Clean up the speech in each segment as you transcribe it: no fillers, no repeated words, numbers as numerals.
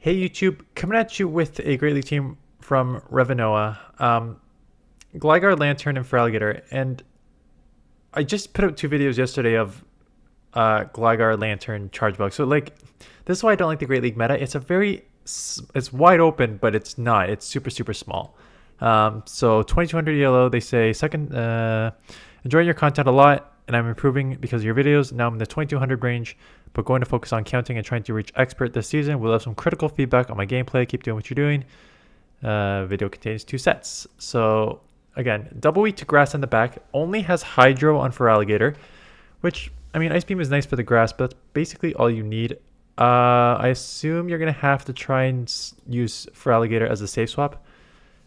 Hey YouTube, coming at you with a Great League team from Revenoa, Gligar, Lanturn, and Feraligatr. And I just put out two videos yesterday of Gligar, Lanturn, Chargebug. So like, this is why I don't like the Great League meta. It's wide open, but it's not. It's super, super small. So 2200 yellow, they say, second, enjoying your content a lot, and I'm improving because of your videos. Now I'm in the 2200 range, but going to focus on counting and trying to reach expert this season. We'll have some critical feedback on my gameplay. Keep doing what you're doing. Video contains 2 sets. So again, double wheat to grass in the back. Only has hydro on Feraligatr, which, I mean, Ice Beam is nice for the grass, but that's basically all you need. I assume you're going to have to try and use Feraligatr as a safe swap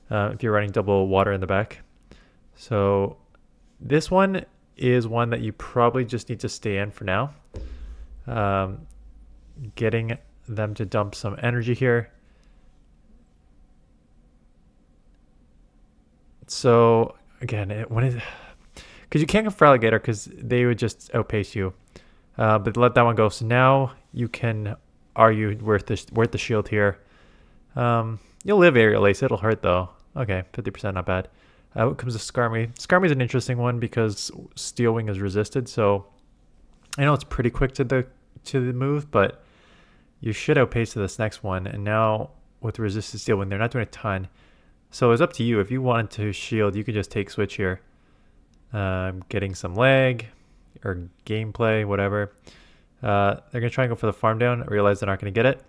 if you're running double water in the back. So this one is one that you probably just need to stay in for now. Getting them to dump some energy here. So again, because you can't go Feraligatr because they would just outpace you. But let that one go. So now you can argue worth the shield here. You'll live Aerial Ace. It'll hurt though. Okay, 50%, not bad. What comes to Skarmy? Skarmy's an interesting one because Steel Wing is resisted. So I know it's pretty quick to the move, but you should outpace to this next one. And now with resisted Steel Wing, they're not doing a ton. So it's up to you. If you wanted to shield, you could just take switch here. Getting some lag or gameplay, whatever. They're going to try and go for the farm down. Realize they're not going to get it.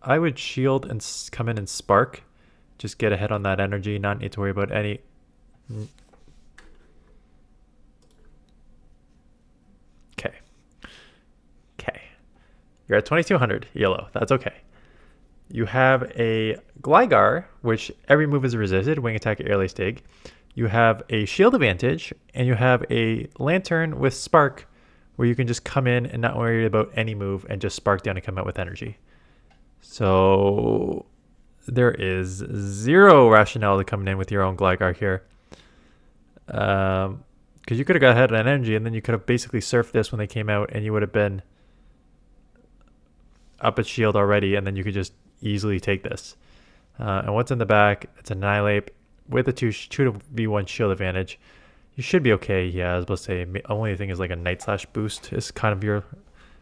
I would shield and come in and spark. Just get ahead on that energy. Not need to worry about any... Okay. Okay. You're at 2200 yellow. That's okay. You have a Gligar, which every move is resisted, wing attack, airless dig. You have a shield advantage, and you have a Lanturn with Spark, where you can just come in and not worry about any move and just spark down and come out with energy. So there is zero rationale to coming in with your own Gligar here. Because you could have got ahead on energy, and then you could have basically surfed this when they came out, and you would have been up at shield already, and then you could just easily take this. And what's in the back? It's Annihilate with a 2v1 shield advantage. You should be okay. Yeah, I was about to say, only thing is like a Night Slash boost is kind of your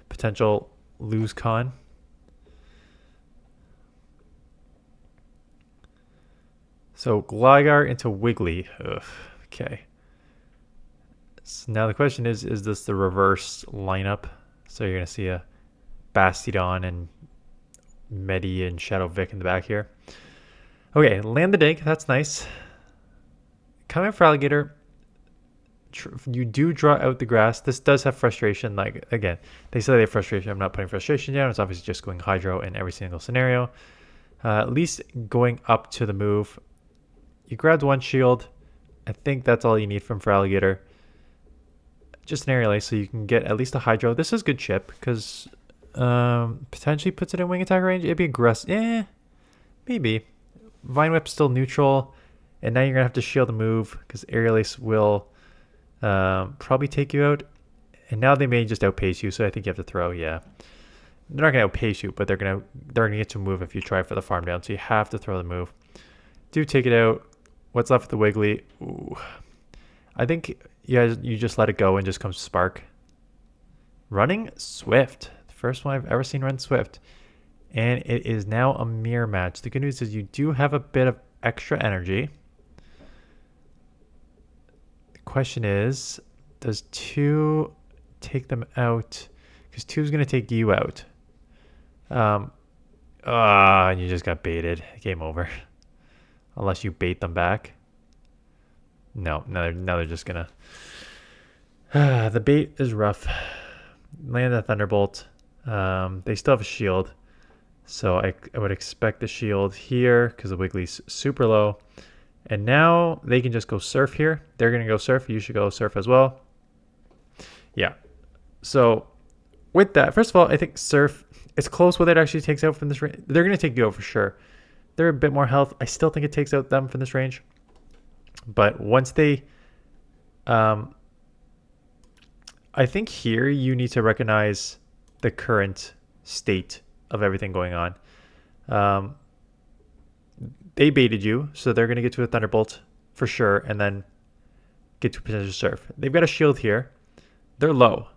potential lose con. So Gligar into Wiggly. Ugh, okay. So now the question is this the reverse lineup? So you're going to see a Bastiodon and Medi and Shadow Vic in the back here. Okay, land the dig. That's nice. Coming for Alligator, you do draw out the grass. This does have frustration. Like, again, they say they have frustration. I'm not putting frustration down. It's obviously just going Hydro in every single scenario. At least going up to the move. You grabbed one shield. I think that's all you need from Feraligatr. Just an Aerial Ace so you can get at least a Hydro. This is good chip because potentially puts it in wing attack range. It'd be aggressive. Yeah, maybe. Vine Whip's still neutral. And now you're going to have to shield the move because Aerial Ace will probably take you out. And now they may just outpace you, so I think you have to throw. Yeah. They're not going to outpace you, but they're going to get to move if you try for the farm down. So you have to throw the move. Do take it out. What's left with the Wiggly? Ooh. I think you just let it go and just comes Spark. Running Swift. The first one I've ever seen run Swift. And it is now a mirror match. The good news is you do have a bit of extra energy. The question is, does 2 take them out? Because 2 is going to take you out. And you just got baited. Game over. Unless you bait them back. No, now they're just going to... the bait is rough. Land a Thunderbolt. They still have a shield. So I would expect the shield here because the Wiggly's super low. And now they can just go Surf here. They're going to go Surf. You should go Surf as well. Yeah. So with that, first of all, I think Surf, it's close whether it actually takes out from this range. They're going to take you out for sure. They're a bit more health. I still think it takes out them from this range. But once they... I think here you need to recognize the current state of everything going on. Um, they baited you, so they're going to get to a Thunderbolt for sure, and then get to a potential Surf. They've got a Shield here. They're low.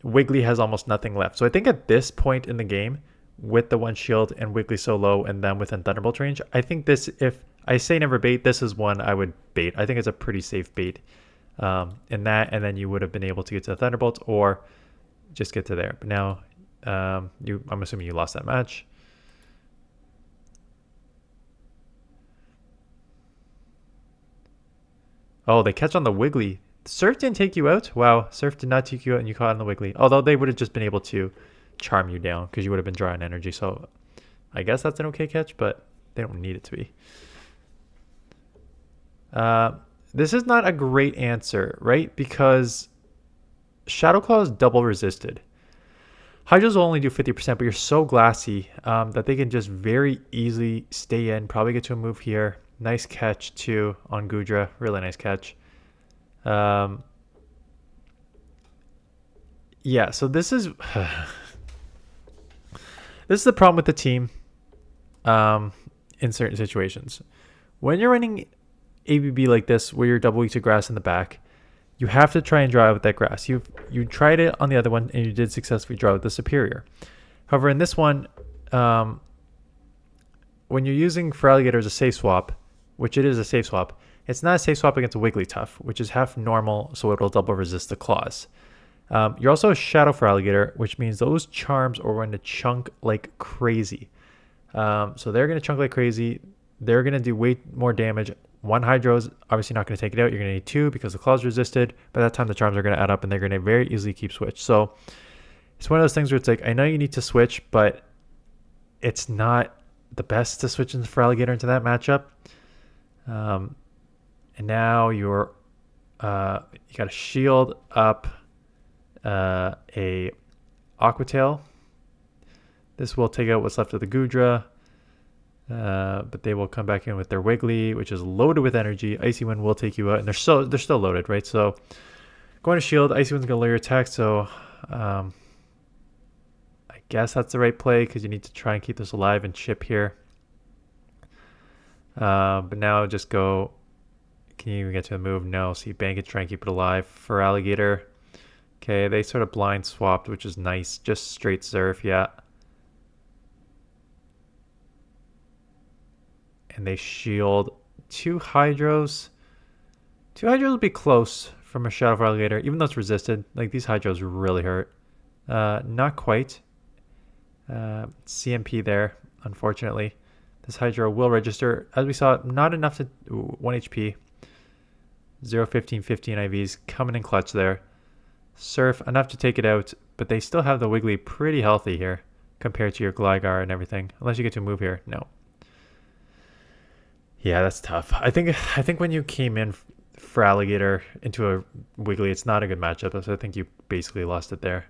Wiggly has almost nothing left. So I think at this point in the game, with the one Shield and Wiggly so low and then within Thunderbolt range, I think this, if I say never bait, this is one I would bait. I think it's a pretty safe bait in that, and then you would have been able to get to the Thunderbolt or just get to there. But now, I'm assuming you lost that match. Oh, they catch on the Wiggly. Surf didn't take you out? Wow, Surf did not take you out and you caught on the Wiggly. Although they would have just been able to charm you down because you would have been drawing energy. So I guess that's an okay catch, but they don't need it to be. This is not a great answer, right? Because Shadow Claw is double resisted. Hydros will only do 50%, but you're so glassy that they can just very easily stay in. Probably get to a move here. Nice catch too on Goodra. Really nice catch. Yeah, so this is this is the problem with the team in certain situations. When you're running ABB like this, where you're double weak to grass in the back, you have to try and draw out with that grass. You tried it on the other one, and you did successfully draw with the superior. However, in this one, when you're using Feraligatr as a safe swap, which it is a safe swap, it's not a safe swap against a Wigglytuff, which is half normal, so it'll double resist the claws. You're also a Shadow Feraligatr, which means those charms are going to chunk like crazy. So they're going to chunk like crazy. They're going to do way more damage. One Hydro is obviously not going to take it out. You're going to need two because the claws resisted. By that time, the charms are going to add up, and they're going to very easily keep switch. So it's one of those things where it's like, I know you need to switch, but it's not the best to switch into Feraligatr into that matchup. And now you got a shield up a Aquatail. This will take out what's left of the Goodra, but they will come back in with their Wiggly, which is loaded with energy. Icy Wind will take you out, and they're still loaded, right? So going to shield, Icy Wind's gonna lower your attack. So I guess that's the right play because you need to try and keep this alive and chip here. But now just go. Can you even get to the move? No. So you bank it, try and keep it alive. Feraligatr. Okay, they sort of blind swapped, which is nice. Just straight surf, yeah. And they shield two Hydros. Two Hydros will be close from a Shadow Feraligatr, even though it's resisted. Like, these Hydros really hurt. Not quite. CMP there, unfortunately. This Hydro will register. As we saw, not enough to... 1 HP. 0, 15, 15 IVs coming in clutch there. Surf, enough to take it out, but they still have the Wiggly pretty healthy here compared to your Gligar and everything. Unless you get to move here. No. Yeah, that's tough. I think when you came in Feraligatr into a Wiggly, it's not a good matchup. So I think you basically lost it there.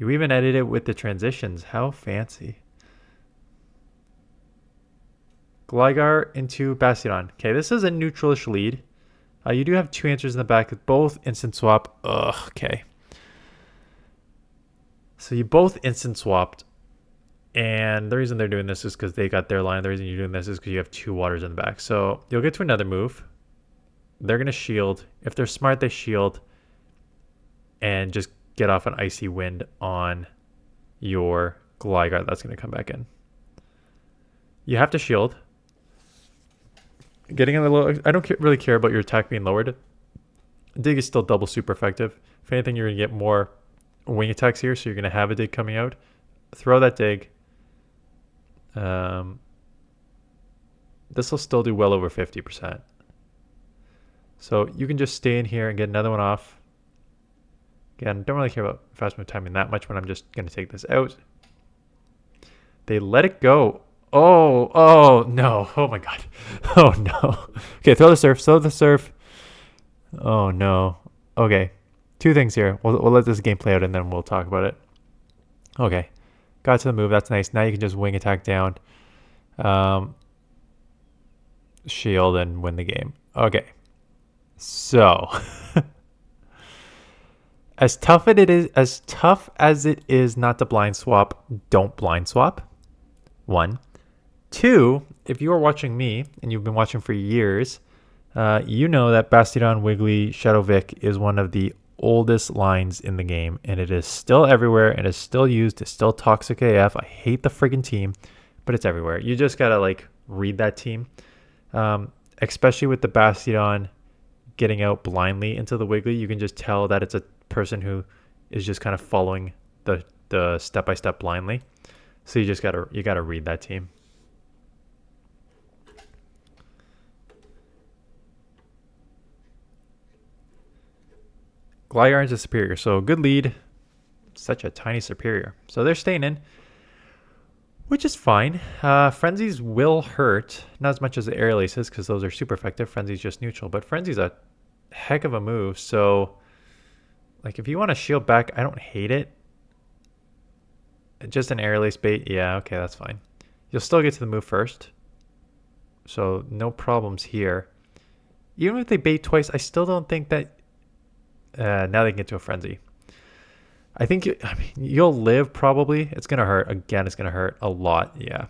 You even edited it with the transitions. How fancy. Gligar into Bastiodon. Okay, this is a neutralish lead. You do have two answers in the back, both instant swap. Ugh, okay. So you both instant swapped. And the reason they're doing this is because they got their line. The reason you're doing this is because you have two waters in the back. So you'll get to another move. They're going to shield. If they're smart, they shield. And just get off an Icy Wind on your Gligar. That's going to come back in. You have to shield. Getting in the low, I don't really care about your attack being lowered. Dig is still double super effective. If anything, you're going to get more wing attacks here, so you're going to have a dig coming out. Throw that dig. This will still do well over 50%. So you can just stay in here and get another one off. Again, don't really care about fast move timing that much, but I'm just going to take this out. They let it go. Oh no. Oh my god. Oh no. Okay, throw the surf. Oh no. Okay. Two things here. We'll let this game play out and then we'll talk about it. Okay. Got to the move. That's nice. Now you can just wing attack down. Shield and win the game. Okay. So as tough as it is not to blind swap, don't blind swap. 1. 2, if you are watching me and you've been watching for years, you know that Bastiodon, Wiggly, Shadow Vic is one of the oldest lines in the game, and it is still everywhere and is still used. It's still toxic AF. I hate the friggin' team, but it's everywhere. You just gotta like read that team, especially with the Bastiodon getting out blindly into the Wiggly. You can just tell that it's a person who is just kind of following the step-by-step blindly. So you gotta read that team. Gligar is a superior, so good lead. Such a tiny superior. So they're staying in, which is fine. Frenzies will hurt, not as much as the Aerial Aces, because those are super effective. Frenzy's just neutral, but Frenzy's a heck of a move. So, like, if you want to shield back, I don't hate it. Just an Aerial Ace bait, yeah, okay, that's fine. You'll still get to the move first, so no problems here. Even if they bait twice, I still don't think that. Now they can get to a Frenzy. I think you'll live probably. It's going to hurt. Again, it's going to hurt a lot. Yeah.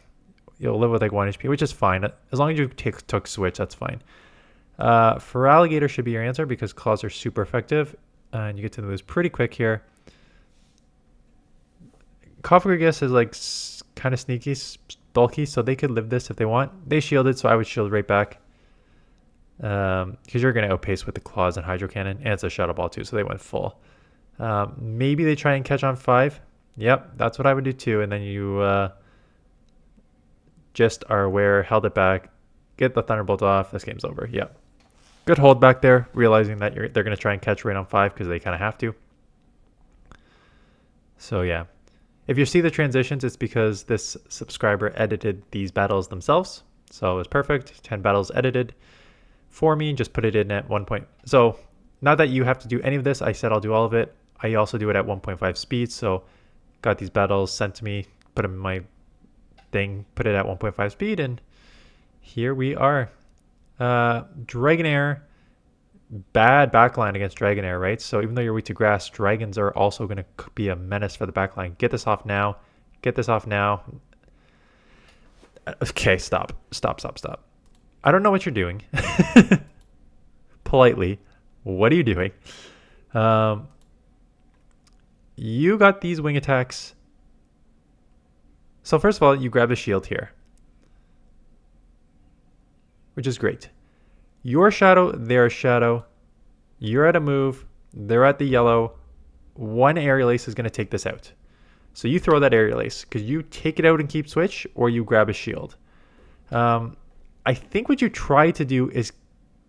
You'll live with like 1 HP, which is fine. As long as you took Switch, that's fine. For Alligator should be your answer because claws are super effective. And you get to the moves pretty quick here. Cofagrigus is like kind of sneaky, bulky, so they could live this if they want. They shielded, so I would shield right back. Because you're going to outpace with the claws and Hydro Cannon, and it's a Shadow Ball too, so they went full. Maybe they try and catch on 5. Yep, that's what I would do too. And then you just are aware, held it back, get the Thunderbolt off. This game's over. Yep. Good hold back there, realizing that they're going to try and catch right on 5 because they kind of have to. So yeah. If you see the transitions, it's because this subscriber edited these battles themselves. So it was perfect. 10 battles edited for me. Just put it in at 1 point. So not that you have to do any of this. I said I'll do all of it. I also do it at 1.5 speed. So got these battles sent to me, put them in my thing, put it at 1.5 speed, and here we are. Dragonair, bad backline against Dragonair, right? So even though you're weak to grass, dragons are also going to be a menace for the backline. Get this off now. Get this off now. Okay, stop. I don't know what you're doing. Politely, what are you doing? You got these wing attacks. So first of all, you grab a shield here, which is great. Your shadow, their shadow. You're at a move. They're at the yellow. 1 Aerial Ace is going to take this out. So you throw that Aerial Ace because you take it out and keep switch, or you grab a shield. I think what you try to do is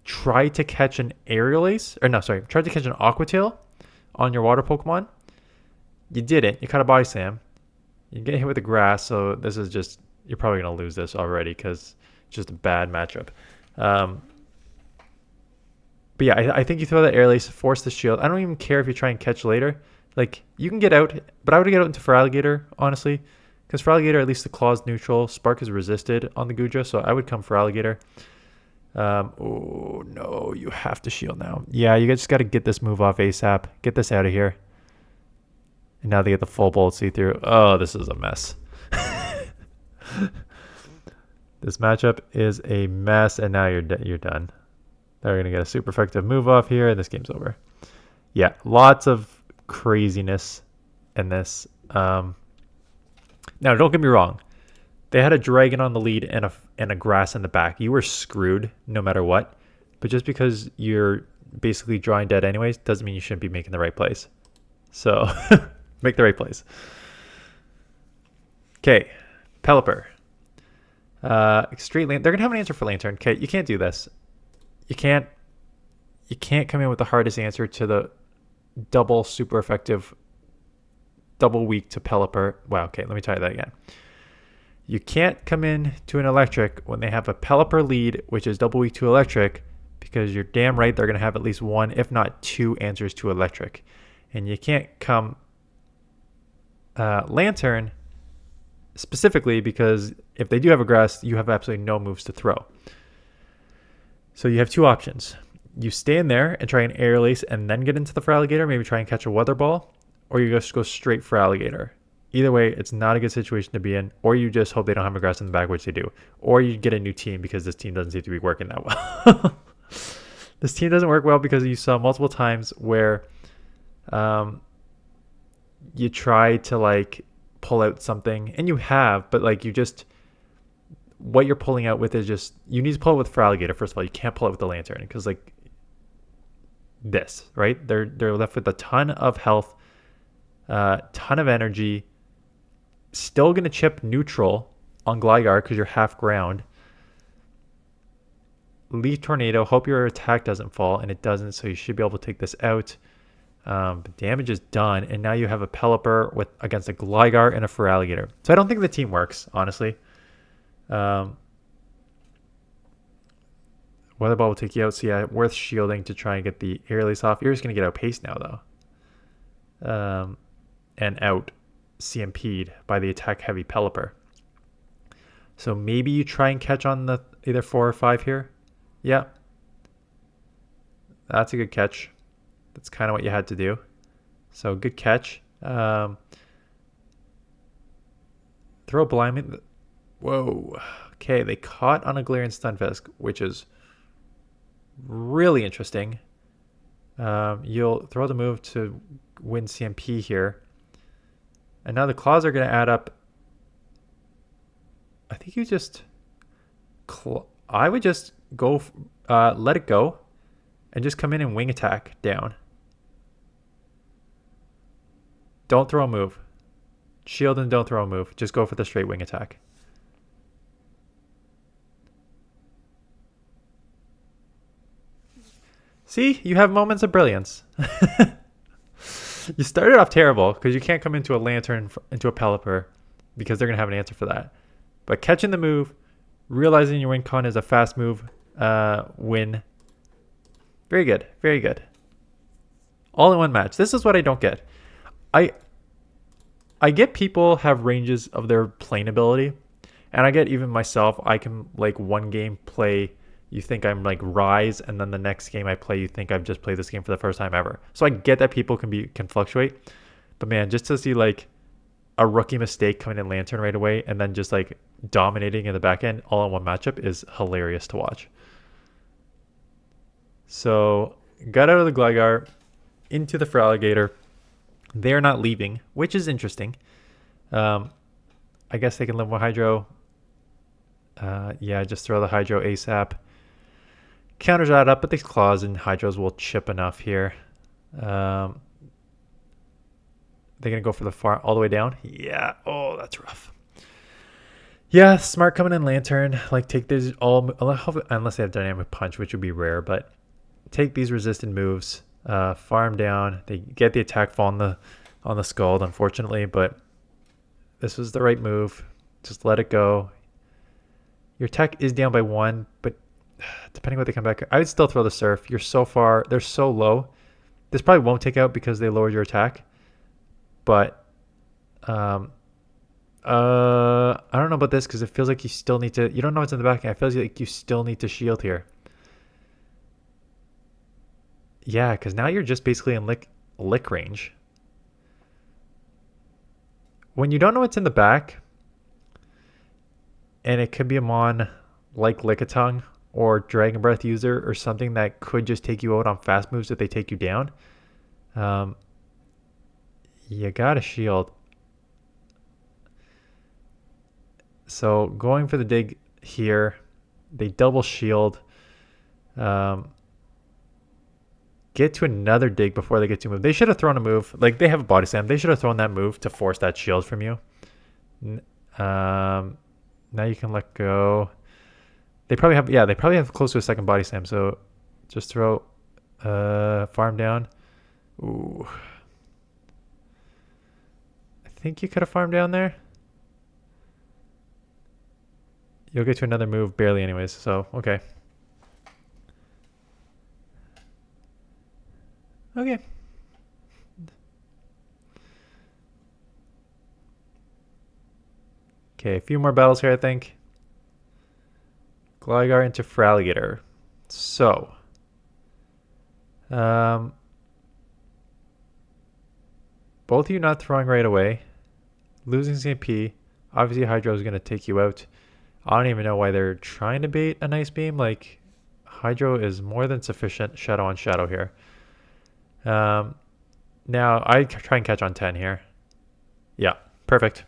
try to catch an Aerial Ace. Or no, sorry. Try to catch an Aqua Tail on your water Pokemon. You didn't. You caught a Body Slam. You get hit with the grass, so this is just... You're probably going to lose this already because it's just a bad matchup. But yeah, I think you throw that Aerial Ace, force the shield. I don't even care if you try and catch later. Like, you can get out, but I would get out into Feraligatr, honestly. Because Feraligatr, at least the claw's neutral. Spark is resisted on the Goodra, so I would come Feraligatr. Oh, no, you have to shield now. Yeah, you just got to get this move off ASAP. Get this out of here. And now they get the full bolt see-through. Oh, this is a mess. This matchup is a mess, and now you're done. They're going to get a super effective move off here, and this game's over. Yeah, lots of craziness in this. Now, don't get me wrong. They had a dragon on the lead and a grass in the back. You were screwed no matter what. But just because you're basically drawing dead anyways doesn't mean you shouldn't be making the right plays. So, make the right plays. Okay, Pelipper. Extreme. They're going to have an answer for Lanturn. Okay, you can't do this. You can't come in with the hardest answer to the double super effective, double weak to Pelipper. Wow, okay, let me try that again. You can't come in to an electric when they have a Pelipper lead, which is double weak to electric, because you're damn right they're going to have at least 1, if not 2 answers to electric. And you can't come Lanturn specifically because if they do have a grass, you have absolutely no moves to throw. So you have 2 options. you stay in there and try an air release and then get into the Feraligatr, maybe try and catch a weather ball, or you just go straight Feraligatr. Either way, it's not a good situation to be in, or you just hope they don't have a grass in the back, which they do. Or you get a new team because this team doesn't seem to be working that well. This team doesn't work well because you saw multiple times where you try to like pull out something, and you have, but like you just, what you're pulling out with is just, you need to pull it with Feraligatr, first of all. You can't pull it with the Lanturn because like this, right? They're left with a ton of health, ton of energy, still going to chip neutral on Gligar because you're half ground. Leaf Tornado, hope your attack doesn't fall, and it doesn't, so you should be able to take this out. But damage is done, and now you have a Pelipper against a Gligar and a Feraligatr. So I don't think the team works, honestly. Weather Ball will take you out, so yeah, worth shielding to try and get the air release off. You're just going to get outpaced now, though. And out CMP'd by the attack-heavy Pelipper. So maybe you try and catch on the either 4 or 5 here. Yeah. That's a good catch. That's kind of what you had to do. So good catch. Throw Blind. Whoa. Okay, they caught on a Galarian Stunfisk, which is really interesting. You'll throw the move to win CMP here. And now the claws are going to add up. I think you just... I would just go... let it go. And just come in and wing attack down. Don't throw a move. Shield and don't throw a move. Just go for the straight wing attack. See? You have moments of brilliance. You started off terrible because you can't come into a Lanturn, into a Pelipper, because they're going to have an answer for that. But catching the move, realizing your win con is a fast move, win. Very good. Very good. All in one match. This is what I don't get. I get people have ranges of their playing ability, and I get even myself, I can like one game play, you think I'm like Rise, and then the next game I play, you think I've just played this game for the first time ever. So I get that people can fluctuate, but man, just to see like a rookie mistake coming in Lanturn right away and then just like dominating in the back end all in one matchup is hilarious to watch. So got out of the Gligar into the Feraligatr. They're not leaving, which is interesting. I guess they can live with Hydro. Yeah, just throw the Hydro ASAP. Counters that up, but these Claws and Hydros will chip enough here. They're going to go for the far all the way down. Yeah. Oh, that's rough. Yeah, smart coming in Lanturn. Like, take these all... Unless they have Dynamic Punch, which would be rare. But take these resistant moves. Farm down. They get the attack fall on the Scald, unfortunately. But this was the right move. Just let it go. Your attack is down by 1. But depending what they come back... I would still throw the Surf. You're so far... They're so low. This probably won't take out because they lowered your attack. But... I don't know about this because it feels like you still need to... You don't know what's in the back end. It feels like you still need to shield here. Yeah, because now you're just basically in lick range. When you don't know what's in the back, and it could be a mon like Lickitung or Dragon Breath user or something that could just take you out on fast moves if they take you down, you gotta shield. So going for the dig here, they double shield. Get to another dig before they get to move. They should have thrown a move. Like, they have a body slam. They should have thrown that move to force that shield from you. Now you can let go. They probably have, yeah, they probably have close to a second body slam. So just throw farm down. Ooh. I think you could have farmed down there. You'll get to another move barely anyways. So, okay. Okay. Okay, a few more battles here, I think. Gligar into Feraligatr. So, Both of you not throwing right away. Losing CMP. Obviously, Hydro is going to take you out. I don't even know why they're trying to bait a nice beam. Like, Hydro is more than sufficient shadow on shadow here. Now, I try and catch on 10 here. Yeah, perfect.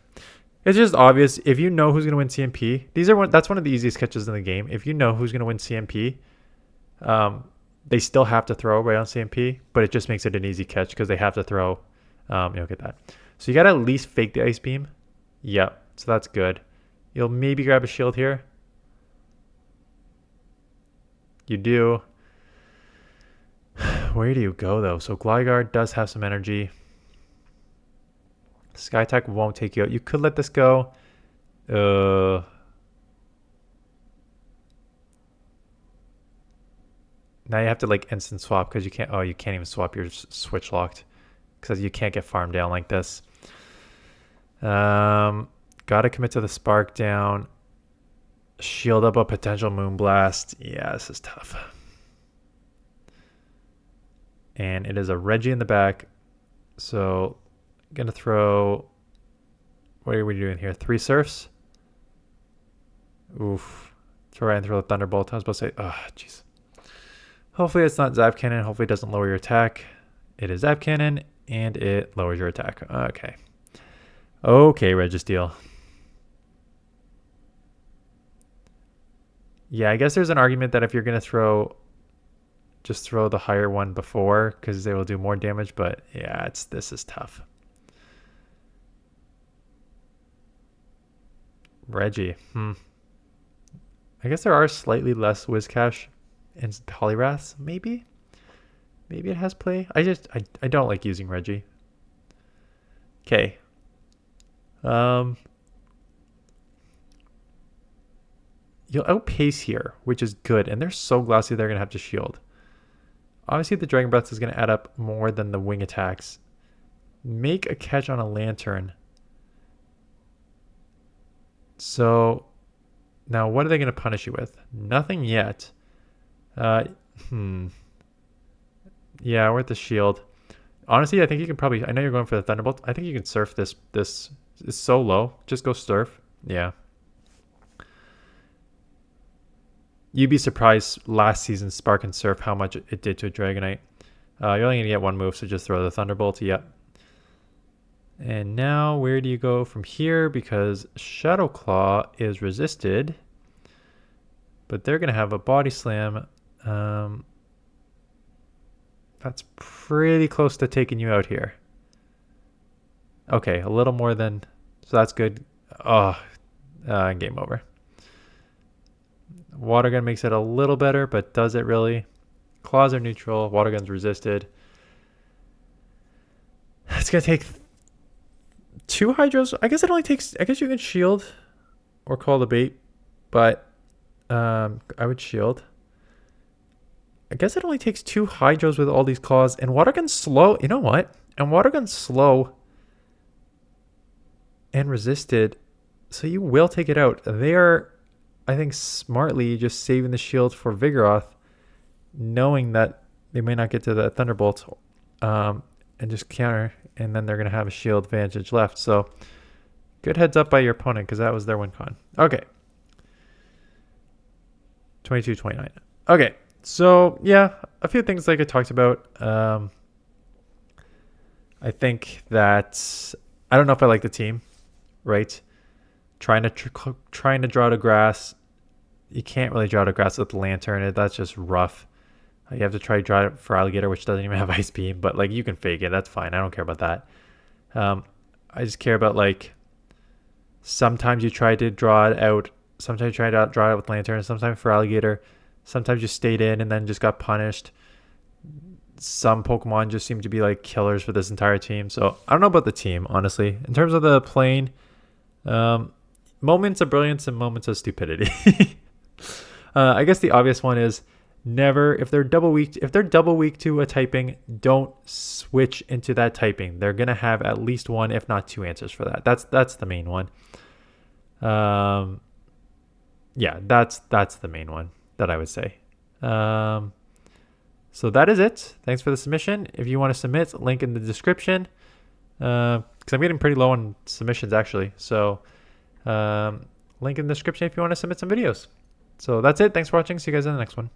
It's just obvious. If you know who's going to win CMP, that's one of the easiest catches in the game. If you know who's going to win CMP, they still have to throw right on CMP, but it just makes it an easy catch because they have to throw. Get that. So you got to at least fake the Ice Beam. Yeah, so that's good. You'll maybe grab a shield here. You do. Where do you go, though? So Gligar does have some energy. Sky Attack won't take you out. You could let this go. Now you have to like instant swap because you can't. Oh, you can't even swap your switch locked because you can't get farmed down like this. Gotta commit to the Spark down. Shield up a potential Moonblast. Yeah, this is tough. And it is a Reggie in the back. So, gonna throw. What are we doing here? 3 Surfs. Oof. Throw right and throw the Thunderbolt. I was supposed to say. Oh, jeez. Hopefully it's not Zap Cannon. Hopefully it doesn't lower your attack. It is Zap Cannon, and it lowers your attack. Okay. Okay, Registeel. Yeah, I guess there's an argument that if you're going to just throw the higher one before, because they will do more damage, but yeah, this is tough. Reggie. I guess there are slightly less Whiscash and Poliwraths, maybe? Maybe it has play. I don't like using Reggie. Okay. You'll outpace here, which is good. And they're so glassy they're going to have to shield. Obviously, the Dragon Breath is going to add up more than the wing attacks. Make a catch on a Lanturn. So, now what are they going to punish you with? Nothing yet. Yeah, we're at the shield. Honestly, I think you can probably... I know you're going for the Thunderbolt. I think you can surf this. This is so low. Just go surf. Yeah. You'd be surprised last season Spark and Surf how much it did to a Dragonite. You're only going to get one move, so just throw the Thunderbolt. Yep. And now where do you go from here? Because Shadow Claw is resisted. But they're going to have a Body Slam. That's pretty close to taking you out here. Okay, a little more than... So that's good. Game over. Water Gun makes it a little better, but does it really? Claws are neutral. Water Gun's resisted. It's going to take 2 Hydros. I guess it only takes... I guess you can shield or call the bait, but I would shield. I guess it only takes 2 Hydros with all these claws. And Water Gun's slow. You know what? And Water Gun's slow and resisted. So you will take it out. They are, I think, smartly just saving the shield for Vigoroth, knowing that they may not get to the Thunderbolt, and just counter. And then they're going to have a shield advantage left. So good heads up by your opponent because that was their win con. Okay. 22-29. Okay. So, yeah, a few things like I talked about. I think that I don't know if I like the team, right? Trying to draw to grass. You can't really draw to grass with the Lanturn. That's just rough. You have to try to draw it for Alligator, which doesn't even have Ice Beam, but like you can fake it. That's fine. I don't care about that. I just care about like sometimes you try to draw it out. Sometimes you try to draw it with Lanturn. Sometimes for Alligator. Sometimes you stayed in and then just got punished. Some Pokemon just seem to be like killers for this entire team. So I don't know about the team, honestly. In terms of the playing, moments of brilliance and moments of stupidity. I guess the obvious one is never, if they're double weak to a typing, don't switch into that typing. They're gonna have at least one, if not 2 answers for that. That's the main one. Yeah, that's the main one that I would say. And then So that is it. Thanks for the submission. If you want to submit, link in the description. Because I'm getting pretty low on submissions actually. So link in the description if you want to submit some videos. So that's it. Thanks for watching. See you guys in the next one.